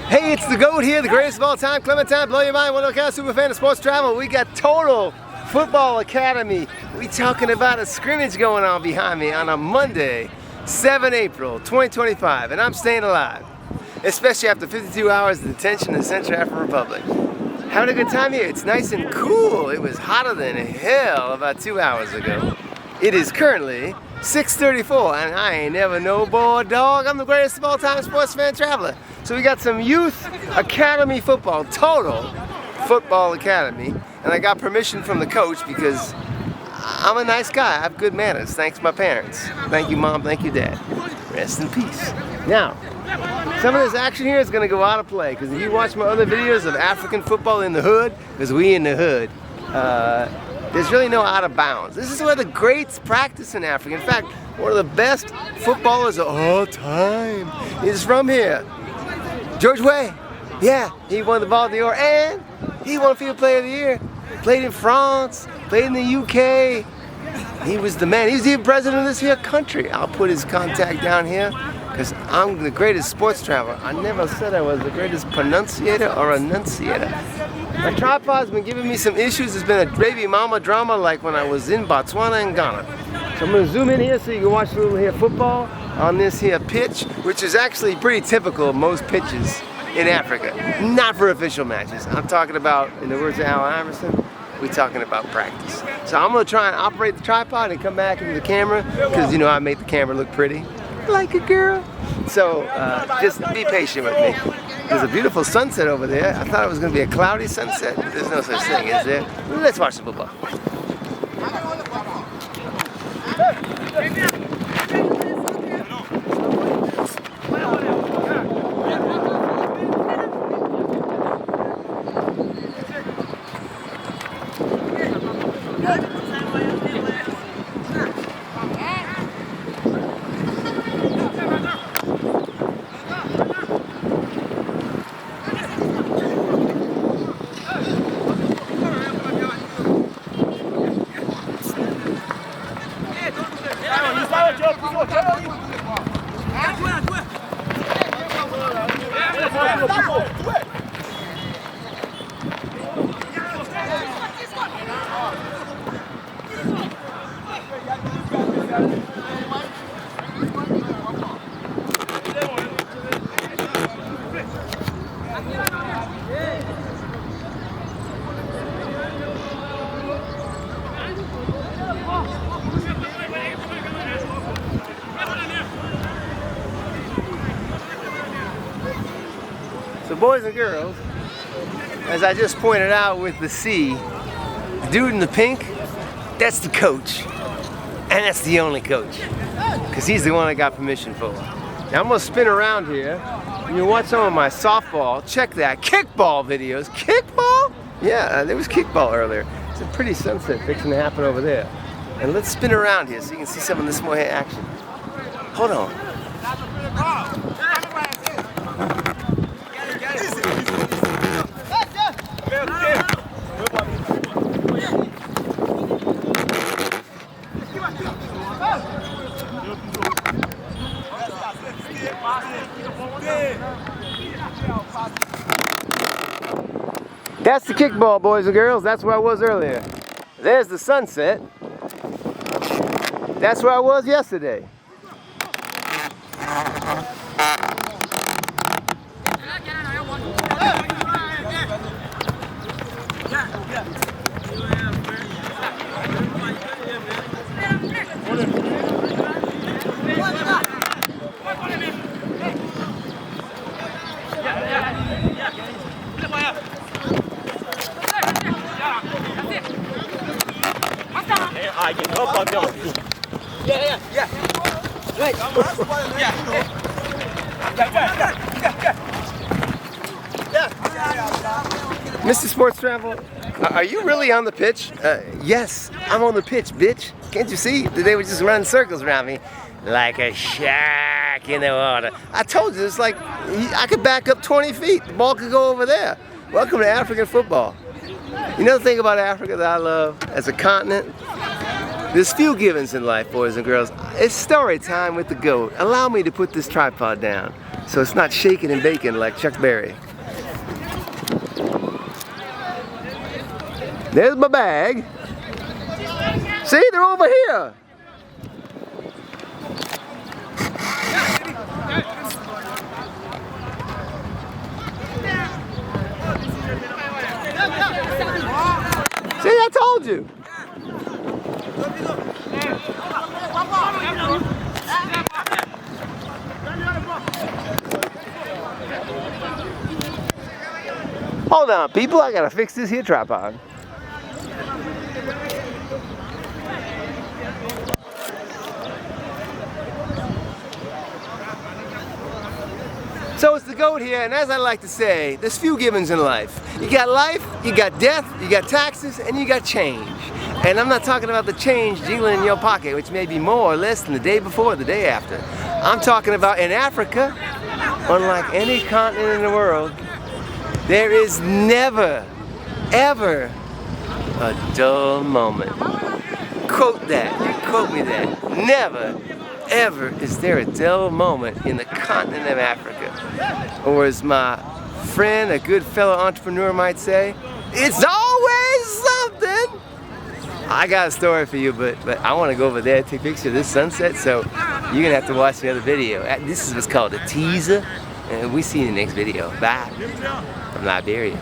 Hey, it's the GOAT here, the greatest of all time, Clementine, blow your mind, one kind of super fan of sports travel. We got Total Football Academy. We talking about a scrimmage going on behind me on a Monday, 7 April 2025, and I'm staying alive, especially after 52 hours of detention in the Central African Republic. Having a good time here. It's nice and cool. It was hotter than hell about 2 hours ago. It is currently 6:34, and I ain't never no boy, dog. I'm the greatest of all time sports fan traveler. So we got some youth academy football, Total Football Academy, and I got permission from the coach because I'm a nice guy. I have good manners. Thanks my parents. Thank you, Mom. Thank you, Dad. Rest in peace. Now, some of this action here is going to go out of play because if you watch my other videos of African football in the hood, because we in the hood, there's really no out of bounds. This is where the greats practice in Africa. In fact, one of the best footballers of all time is from here. George Weah. Yeah, he won the Ball d'Or and he won Field Player of the Year. Played in France, played in the UK. He was the man. He was even president of this here country. I'll put his contact down here because I'm the greatest sports traveler. I never said I was the greatest pronunciator or enunciator. My tripod's been giving me some issues. It's been a baby mama drama like when I was in Botswana and Ghana. So I'm gonna zoom in here so you can watch a little here football on this here pitch, which is actually pretty typical of most pitches in Africa. Not for official matches. I'm talking about, in the words of Allen Iverson, we're talking about practice. So I'm gonna try and operate the tripod and come back into the camera because you know I make the camera look pretty. Like a girl. So just be patient with me. There's a beautiful sunset over there. I thought it was going to be a cloudy sunset, but there's no such thing, is there? Let's watch the football. So boys and girls, as I just pointed out with the C, the dude in the pink, that's the coach. And that's the only coach. Because he's the one I got permission for. Now I'm gonna spin around here. You can watch some of my softball, check that, kickball videos. Kickball? Yeah, there was kickball earlier. It's a pretty sunset fixing to happen over there. And let's spin around here so you can see some of this more action. Hold on. That's the kickball, boys and girls. That's where I was earlier. There's the sunset. That's where I was yesterday. Mr. Sports Travel, are you really on the pitch? Yes, I'm on the pitch, bitch. Can't you see? They were just running circles around me like a shark in the water. I told you, it's like I could back up 20 feet. The ball could go over there. Welcome to African football. You know the thing about Africa that I love as a continent? There's few givens in life, boys and girls. It's story time with the GOAT. Allow me to put this tripod down. so it's not shaking and baking like Chuck Berry. There's my bag. See, they're over here. See, I told you. Hold on, people, I gotta fix this here tripod. So it's the goat here, and as I like to say, there's few givens in life. You got life, you got death, you got taxes, and you got change. And I'm not talking about the change jingling in your pocket, which may be more or less than the day before or the day after. I'm talking about in Africa, unlike any continent in the world, there is never, ever a dull moment. Quote that, you quote me that. Never, ever is there a dull moment in the continent of Africa. Or as my friend, a good fellow entrepreneur might say, it's always something. I got a story for you, but I want to go over there and take a picture of this sunset, so you're going to have to watch the other video. This is what's called a teaser, and we'll see you in the next video. Bye. From Liberia.